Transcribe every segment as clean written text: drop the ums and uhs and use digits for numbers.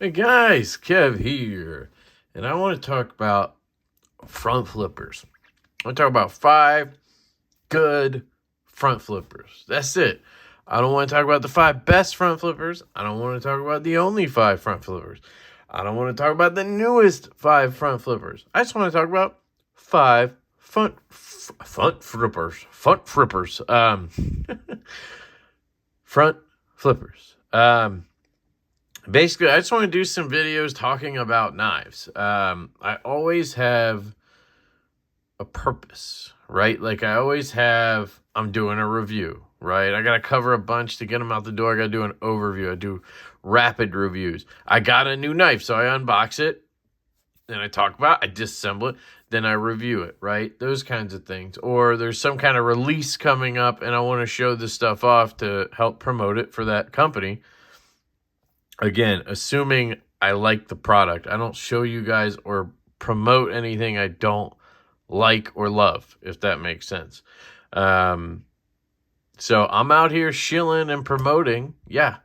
Hey guys, Kev here, and I want to talk about front flippers. I want to talk about 5 good front flippers. That's it. I don't want to talk about the 5 best front flippers. I don't want to talk about the only 5 front flippers. I don't want to talk about the newest 5 front flippers. I just want to talk about 5 front flippers. Front flippers. Front flippers. Basically, I just want to do some videos talking about knives. I always have a purpose, right? Like I always have, I'm doing a review, right? I got to cover a bunch to get them out the door. I got to do an overview. I do rapid reviews. I got a new knife, so I unbox it. Then I talk about it, I disassemble it. Then I review it, right? Those kinds of things. Or there's some kind of release coming up and I want to show this stuff off to help promote it for that company. Again, assuming I like the product. I don't show you guys or promote anything I don't like or love, if that makes sense. So I'm out here shilling and promoting, yeah,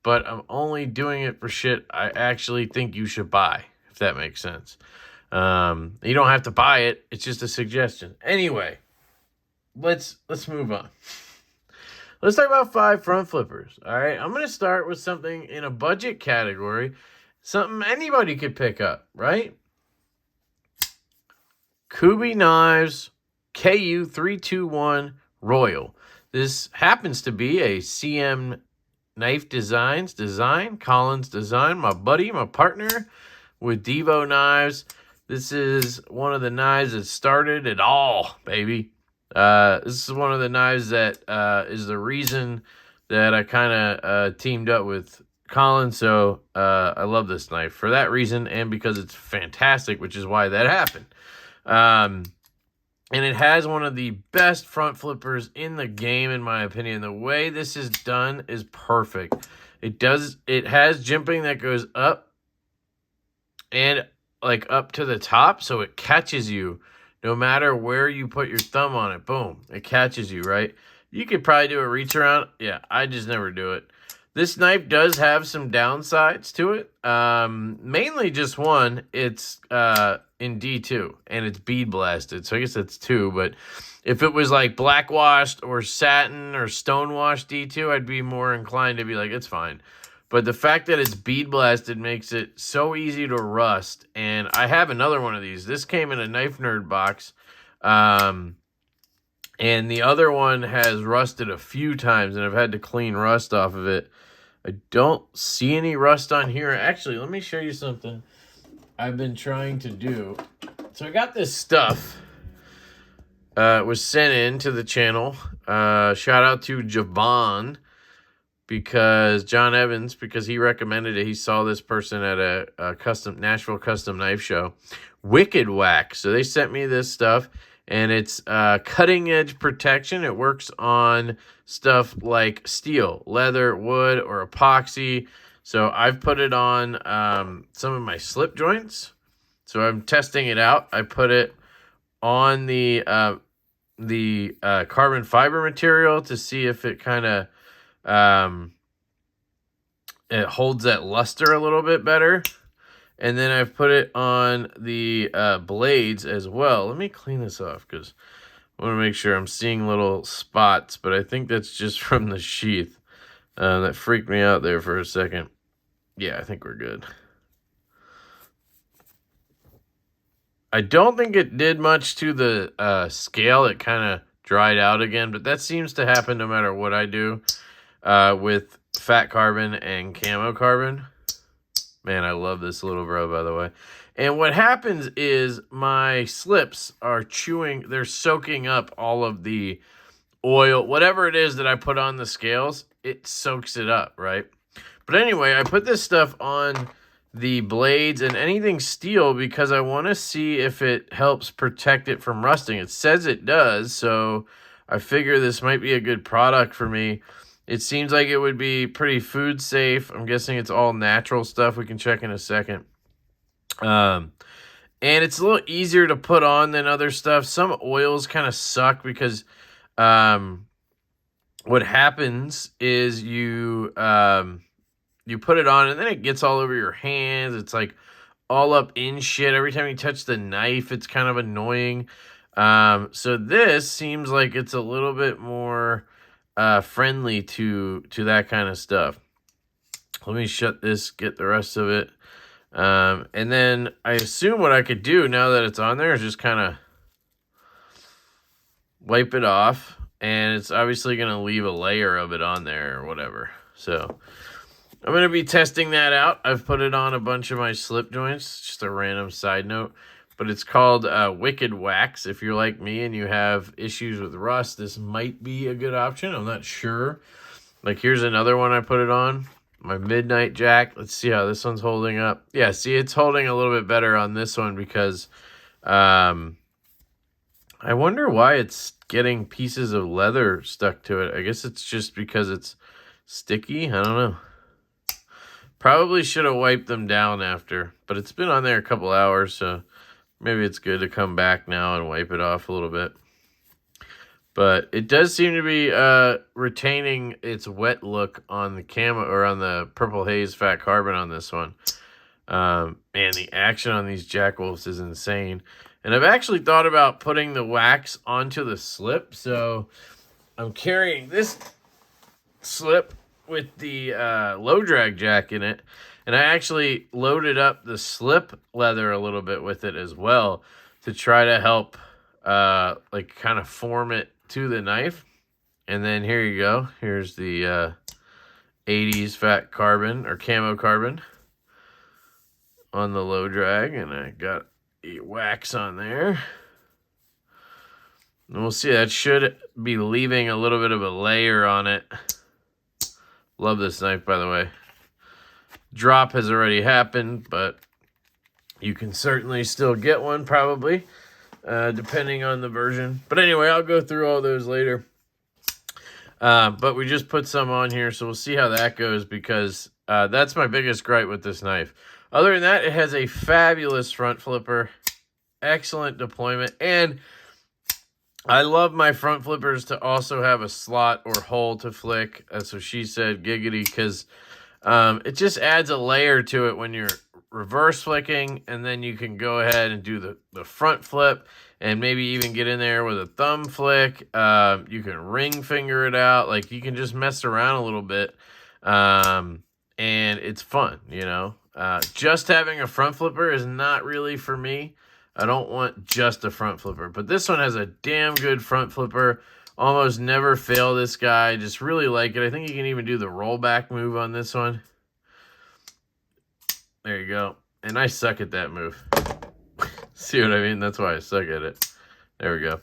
but I'm only doing it for shit I actually think you should buy, if that makes sense. You don't have to buy it. It's just a suggestion. Anyway, let's move on. Let's talk about 5 front flippers. All right, I'm going to start with something in a budget category, something anybody could pick up, right? Kubi Knives KU321 Royal. This happens to be a CM Knife design, Collins design, my buddy, my partner with Divo knives. This is one of the knives that started it all, baby. This is one of the knives that is the reason that I kind of teamed up with Colin. So I love this knife for that reason and because it's fantastic, which is why that happened. And it has one of the best front flippers in the game, in my opinion. The way this is done is perfect. It has jimping that goes up and like up to the top, so it catches you. No matter where you put your thumb on it, boom, it catches you, right? You could probably do a reach around. Yeah, I just never do it. This knife does have some downsides to it. Mainly just one. It's in D2, and it's bead blasted. So I guess that's 2, but if it was like black washed or satin or stone washed D2, I'd be more inclined to be like, it's fine. But the fact that it's bead blasted makes it so easy to rust. And I have another one of these. This came in a Knife Nerd box. And the other one has rusted a few times, and I've had to clean rust off of it. I don't see any rust on here. Actually, let me show you something I've been trying to do. So I got this stuff. It was sent in to the channel. Shout out to Javon. Because John Evans, because he recommended it. He saw this person at a Nashville custom knife show. Wicked Wax. So they sent me this stuff, and it's cutting edge protection. It works on stuff like steel, leather, wood, or epoxy. So I've put it on some of my slip joints. So I'm testing it out. I put it on the carbon fiber material to see if it kind of it holds that luster a little bit better. And then I've put it on the blades as well. Let me clean this off because I want to make sure I'm seeing little spots, but I think that's just from the sheath. That freaked me out there for a second. Yeah, I think we're good. I don't think it did much to the scale. It kind of dried out again, but that seems to happen no matter what I do. With fat carbon and camo carbon. Man, I love this little bro, by the way. And what happens is my slips are chewing, they're soaking up all of the oil, whatever it is that I put on the scales, it soaks it up, right? But anyway, I put this stuff on the blades and anything steel because I want to see if it helps protect it from rusting. It says it does, so I figure this might be a good product for me. It seems like it would be pretty food safe. I'm guessing it's all natural stuff. We can check in a second. And it's a little easier to put on than other stuff. Some oils kind of suck because what happens is you you put it on and then it gets all over your hands. It's like all up in shit. Every time you touch the knife, it's kind of annoying. So this seems like it's a little bit more friendly to that kind of stuff. Let me shut this, get the rest of it. And then I assume what I could do now that it's on there is just kind of wipe it off. And it's obviously going to leave a layer of it on there or whatever. So I'm going to be testing that out. I've put it on a bunch of my slip joints. Just a random side note. But it's called Wicked Wax. If you're like me and you have issues with rust, this might be a good option. I'm not sure. Like, here's another one I put it on. My Midnight Jack. Let's see how this one's holding up. Yeah, see, it's holding a little bit better on this one because I wonder why it's getting pieces of leather stuck to it. I guess it's just because it's sticky. I don't know. Probably should have wiped them down after, but it's been on there a couple hours, so maybe it's good to come back now and wipe it off a little bit. But it does seem to be retaining its wet look on the camo or on the Purple Haze Fat Carbon on this one. Man, the action on these Jack Wolves is insane. And I've actually thought about putting the wax onto the slip. So I'm carrying this slip with the low drag jack in it. And I actually loaded up the slip leather a little bit with it as well to try to help like kind of form it to the knife. And then here you go. Here's the 80s Fat Carbon or Camo Carbon on the low drag. And I got a wax on there. And we'll see. That should be leaving a little bit of a layer on it. Love this knife, by the way. Drop has already happened, but you can certainly still get one probably, depending on the version. But anyway, I'll go through all those later. But we just put some on here, so we'll see how that goes because that's my biggest gripe with this knife. Other than that, it has a fabulous front flipper, excellent deployment, and I love my front flippers to also have a slot or hole to flick. That's what she said, giggity, because it just adds a layer to it when you're reverse flicking, and then you can go ahead and do the front flip and maybe even get in there with a thumb flick. You can ring finger it out. Like, you can just mess around a little bit, and it's fun, you know. Just having a front flipper is not really for me. I don't want just a front flipper, but this one has a damn good front flipper. Almost never fail this guy. Just really like it. I think you can even do the rollback move on this one. There you go. And I suck at that move. See what I mean? That's why I suck at it. There we go.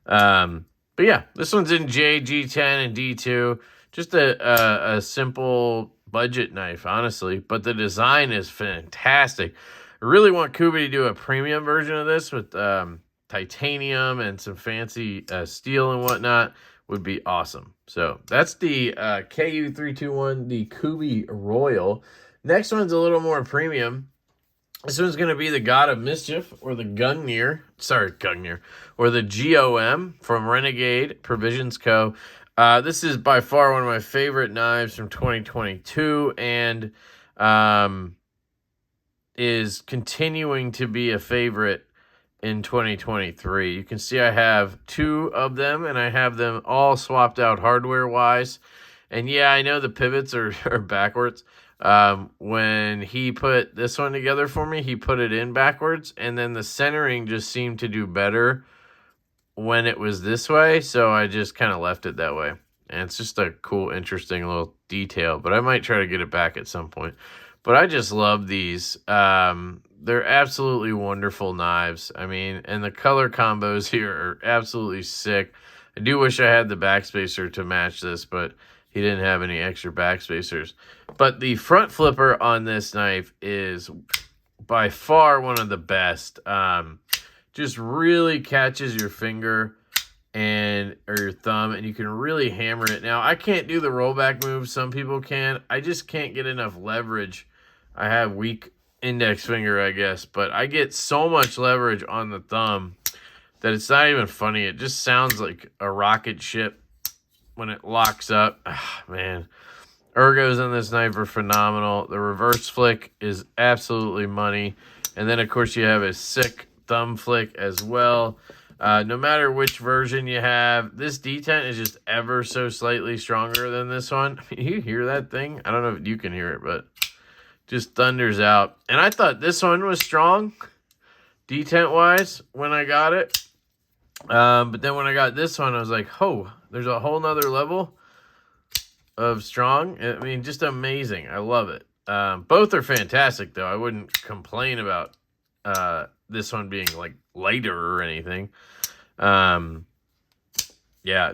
But yeah, this one's in J, G10, and D2. Just a simple budget knife, honestly. But the design is fantastic. I really want Kubi to do a premium version of this with titanium and some fancy steel and whatnot. Would be awesome. So that's the KU321, the Kubi Royal. Next one's a little more premium. This one's going to be the God of Mischief, or the Gungnir. Sorry, Gungnir. Or the GOM from Renegade Provisions Co. This is by far one of my favorite knives from 2022, and is continuing to be a favorite in 2023. You can see I have two of them, and I have them all swapped out hardware-wise. And yeah, I know the pivots are backwards. When he put this one together for me, he put it in backwards, and then the centering just seemed to do better when it was this way, so I just kind of left it that way. And it's just a cool, interesting little detail, but I might try to get it back at some point. But I just love these. They're absolutely wonderful knives. I mean, and the color combos here are absolutely sick. I do wish I had the backspacer to match this, but he didn't have any extra backspacers. But the front flipper on this knife is by far one of the best. Just really catches your finger or your thumb, and you can really hammer it. Now, I can't do the rollback move. Some people can. I just can't get enough leverage. I have weak index finger, I guess, but I get so much leverage on the thumb that it's not even funny. It just sounds like a rocket ship when it locks up. Man, Ergos on this knife are phenomenal. The reverse flick is absolutely money. And then, of course, you have a sick thumb flick as well. No matter which version you have, this detent is just ever so slightly stronger than this one. You hear that thing? I don't know if you can hear it, but just thunders out. And I thought this one was strong, detent-wise, when I got it. But then when I got this one, I was like, oh, there's a whole nother level of strong. I mean, just amazing. I love it. Both are fantastic, though. I wouldn't complain about this one being like lighter or anything. Yeah,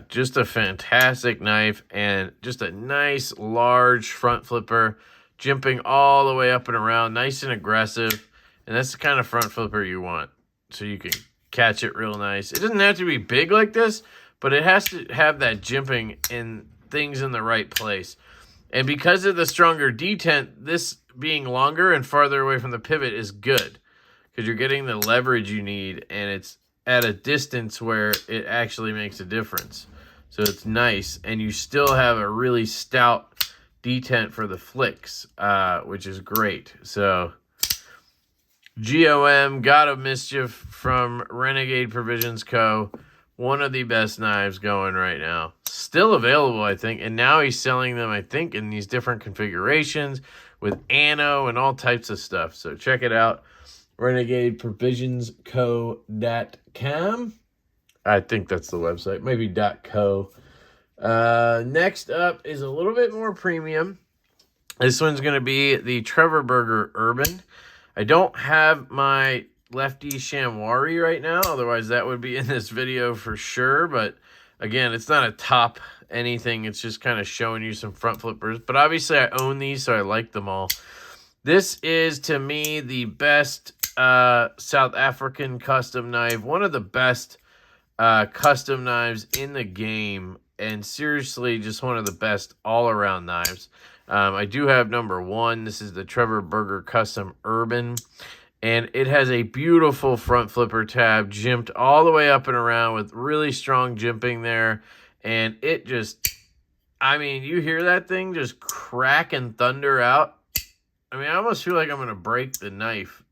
just a fantastic knife and just a nice large front flipper, jimping all the way up and around, nice and aggressive. And that's the kind of front flipper you want, so you can catch it real nice. It doesn't have to be big like this, but it has to have that jimping and things in the right place. And because of the stronger detent, this being longer and farther away from the pivot is good, because you're getting the leverage you need, and it's at a distance where it actually makes a difference. So it's nice, and you still have a really stout detent for the flicks, which is great. So GOM, God of Mischief from Renegade Provisions Co. One of the best knives going right now. Still available, I think. And now he's selling them, I think, in these different configurations with Anno and all types of stuff. So check it out. RenegadeProvisionsCo.com. I think that's the website. Maybe .co. Next up is a little bit more premium. This one's going to be the Trevor Burger Urban. I don't have my Lefty Chamois right now, otherwise that would be in this video for sure. But again, it's not a top anything. It's just kind of showing you some front flippers. But obviously I own these, so I like them all. This is, to me, the best South African custom knife. One of the best custom knives in the game. And seriously, just one of the best all-around knives. I do have number one. This is the Trevor Burger Custom Urban. And it has a beautiful front flipper tab, jimped all the way up and around with really strong jimping there. And it just, I mean, you hear that thing just crack and thunder out. I mean, I almost feel like I'm going to break the knife.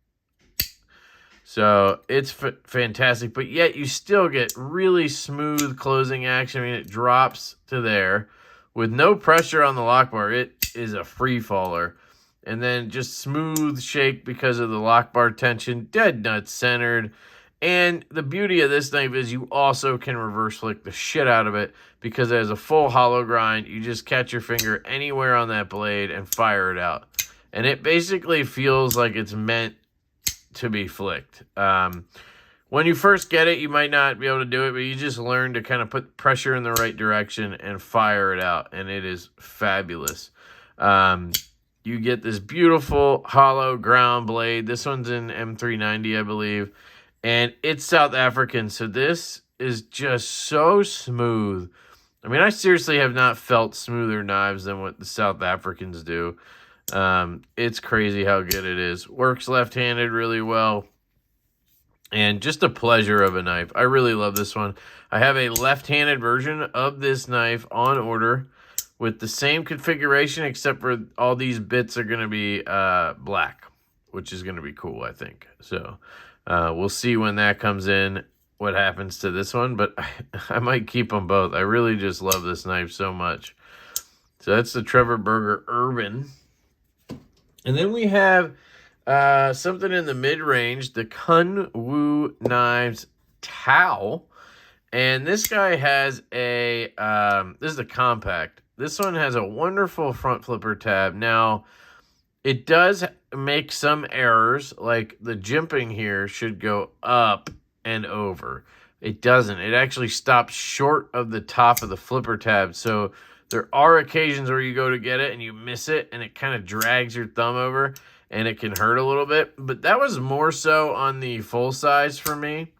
So it's fantastic. But yet you still get really smooth closing action. I mean, it drops to there with no pressure on the lock bar. It is a free faller. And then just smooth shake because of the lock bar tension, dead nut centered. And the beauty of this knife is you also can reverse flick the shit out of it, because it has a full hollow grind. You just catch your finger anywhere on that blade and fire it out. And it basically feels like it's meant to be flicked. When you first get it, you might not be able to do it, but you just learn to kind of put pressure in the right direction and fire it out. And it is fabulous. You get this beautiful hollow ground blade. This one's in M390, I believe. And it's South African, so this is just so smooth. I mean, I seriously have not felt smoother knives than what the South Africans do. It's crazy how good it is. Works left-handed really well. And just a pleasure of a knife. I really love this one. I have a left-handed version of this knife on order, with the same configuration, except for all these bits are going to be black, which is going to be cool, I think. So we'll see when that comes in, what happens to this one. But I might keep them both. I really just love this knife so much. So that's the Trevor Burger Urban. And then we have something in the mid-range, the Kunwu Knives Tau. And this guy has a, this is a compact. This one has a wonderful front flipper tab. Now, it does make some errors, like the jimping here should go up and over. It doesn't. It actually stops short of the top of the flipper tab. So there are occasions where you go to get it and you miss it, and it kind of drags your thumb over, and it can hurt a little bit. But that was more so on the full size for me.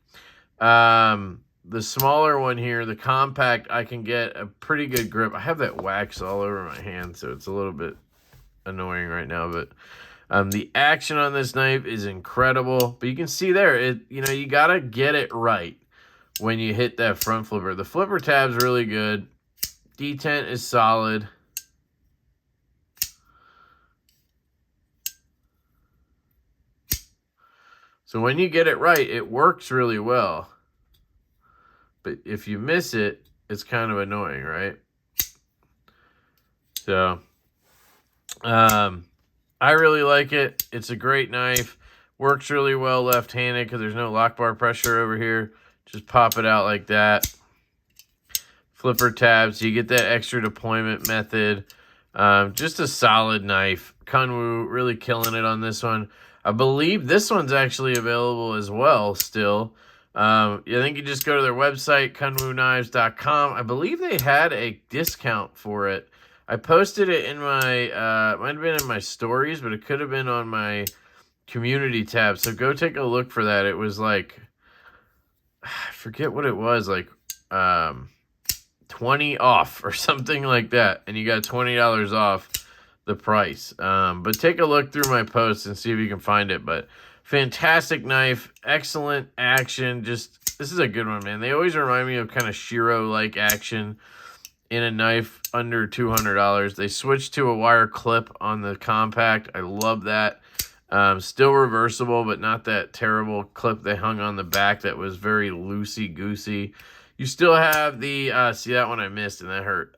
The smaller one here, the compact, I can get a pretty good grip. I have that wax all over my hand, so it's a little bit annoying right now. But the action on this knife is incredible. But you can see there, you got to get it right when you hit that front flipper. The flipper tab's really good. Detent is solid. So when you get it right, it works really well. But if you miss it, it's kind of annoying, right? So, I really like it. It's a great knife. Works really well left-handed because there's no lock bar pressure over here. Just pop it out like that. Flipper tabs. So you get that extra deployment method. Just a solid knife. Kunwu really killing it on this one. I believe this one's actually available as well still. I think you just go to their website, kunwuknives.com. I believe they had a discount for it. I posted it in my, might have been in my stories, but it could have been on my community tab. So go take a look for that. It was like, I forget what it was, like 20 off or something like that. And you got $20 off the price. But take a look through my posts and see if you can find it. But fantastic knife, excellent action. Just, this is a good one, man. They always remind me of kind of Shiro-like action in a knife under $200. They switched to a wire clip on the compact. I love that. Still reversible, but not that terrible clip they hung on the back that was very loosey-goosey. You still have the, see that one I missed and that hurt.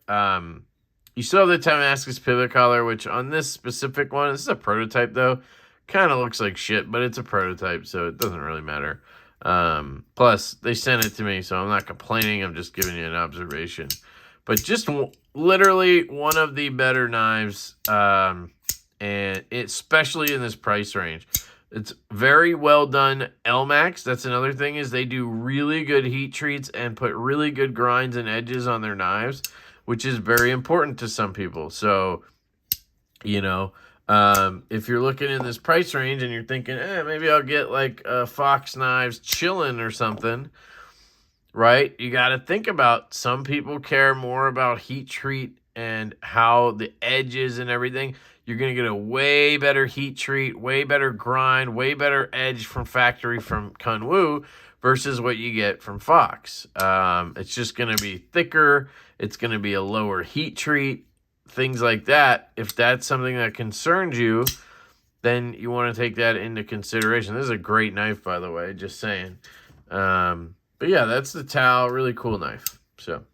You still have the Damascus pivot collar, which on this specific one, this is a prototype though, kind of looks like shit, but it's a prototype, so it doesn't really matter. Plus, they sent it to me, so I'm not complaining. I'm just giving you an observation. But just literally one of the better knives, and especially in this price range. It's very well done LMAX. That's another thing, is they do really good heat treats and put really good grinds and edges on their knives, which is very important to some people. So, you know, if you're looking in this price range and you're thinking, maybe I'll get like Fox Knives chillin' or something, right? You got to think about, some people care more about heat treat and how the edges and everything. You're going to get a way better heat treat, way better grind, way better edge from factory from Kunwu versus what you get from Fox. It's just going to be thicker. It's going to be a lower heat treat, things like that. If that's something that concerns you, then you want to take that into consideration. This is a great knife, by the way, just saying. But yeah, that's the Tau. Really cool knife. So,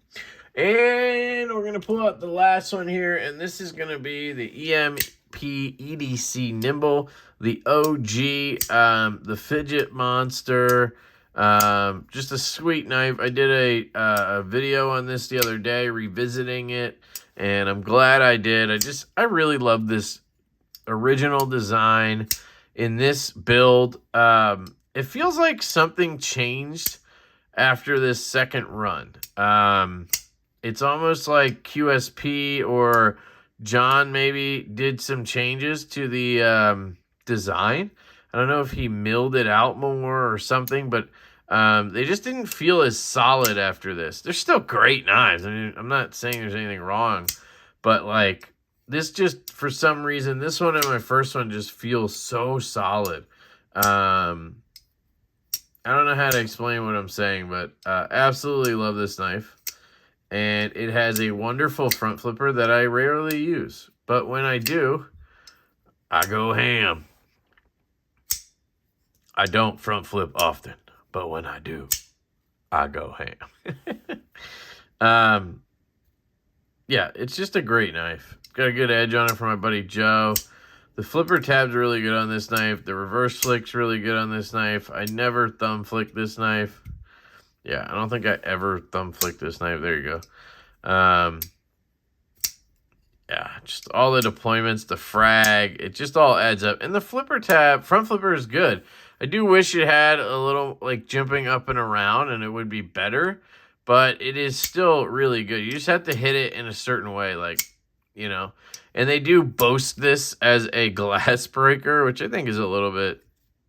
and we're going to pull out the last one here, and this is going to be the EMP EDC Nimble, the OG, the fidget monster. Just a sweet knife. I did a video on this the other day, revisiting it, and I'm glad I did. I really love this original design in this build. It feels like something changed after this second run. It's almost like QSP or John maybe did some changes to the design. I don't know if he milled it out more or something, but they just didn't feel as solid after this. They're still great knives. I mean, I'm not saying there's anything wrong, but like this just, for some reason, this one and my first one just feels so solid. I don't know how to explain what I'm saying, but absolutely love this knife. And it has a wonderful front flipper that I rarely use. But when I do, I go ham. I don't front flip often, but when I do, I go ham. Yeah, it's just a great knife. Got a good edge on it from my buddy Joe. The flipper tab's really good on this knife. The reverse flick's really good on this knife. I never thumb flick this knife. Yeah, I don't think I ever thumb flick this knife. There you go. Yeah, just all the deployments, the frag, it just all adds up. And the flipper tab, front flipper is good. I do wish it had a little like jumping up and around and it would be better, but it is still really good. You just have to hit it in a certain way, like, you know. And they do boast this as a glass breaker, which I think is a little bit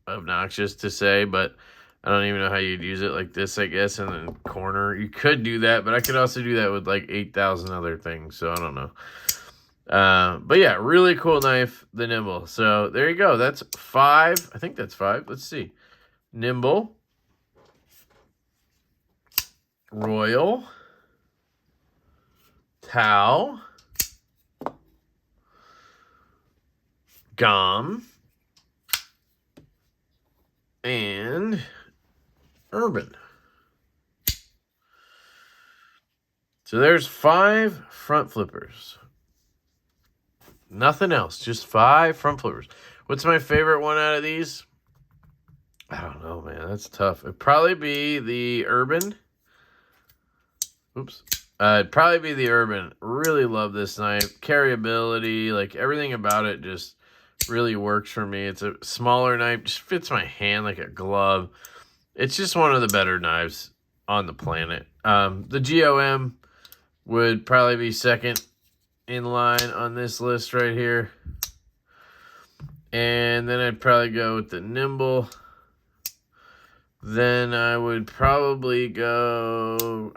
obnoxious to say, but I don't even know how you'd use it like this, I guess, in the corner. You could do that, but I could also do that with like 8,000 other things, so I don't know. But yeah, really cool knife, the Nimble. So there you go. That's 5. I think that's 5. Let's see. Nimble. Royal. Tau. Gom. and Urban. So there's 5 front flippers. Nothing else, just 5 front flippers. What's my favorite one out of these? I don't know, man. That's tough. It'd probably be the Urban. Oops. It'd probably be the Urban. Really love this knife. Carryability, like everything about it just really works for me. It's a smaller knife, just fits my hand like a glove. It's just one of the better knives on the planet. The GOM would probably be second in line on this list right here. And then I'd probably go with the Nimble. Then I would probably go...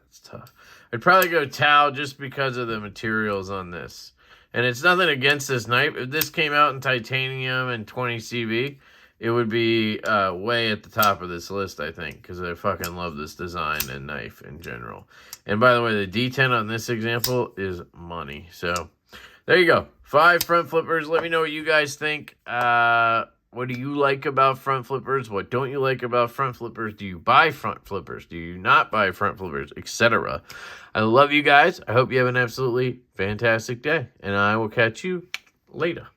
It's tough. I'd probably go Tau just because of the materials on this. And it's nothing against this knife. If this came out in titanium and 20 CV, it would be way at the top of this list, I think, because I fucking love this design and knife in general. And by the way, the D10 on this example is money. So there you go. 5 front flippers. Let me know what you guys think. What do you like about front flippers? What don't you like about front flippers? Do you buy front flippers? Do you not buy front flippers? Etc. I love you guys. I hope you have an absolutely fantastic day. And I will catch you later.